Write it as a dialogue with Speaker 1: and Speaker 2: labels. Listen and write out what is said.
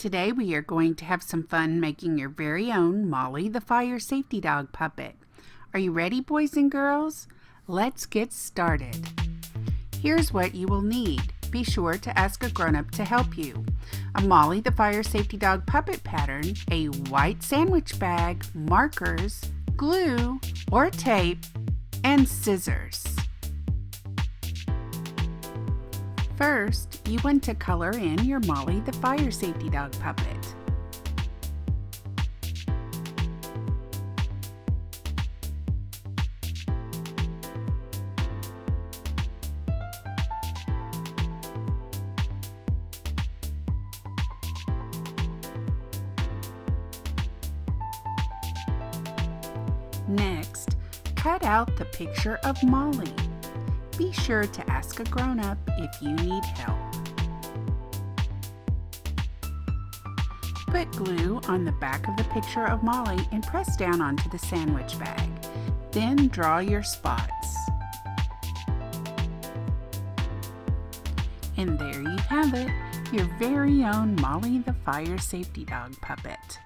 Speaker 1: Today we are going to have some fun making your very own Molly the Fire Safety Dog puppet. Are you ready, boys and girls? Let's get started. Here's what you will need. Be sure to ask a grown-up to help you. A Molly the Fire Safety Dog puppet pattern, a white sandwich bag, markers, glue or tape, and scissors. First, you want to color in your Molly the Fire Safety Dog puppet. Next, cut out the picture of Molly. Be sure to ask a grown-up if you need help. Put glue on the back of the picture of Molly and press down onto the sandwich bag. Then draw your spots. And there you have it, your very own Molly the Fire Safety Dog puppet.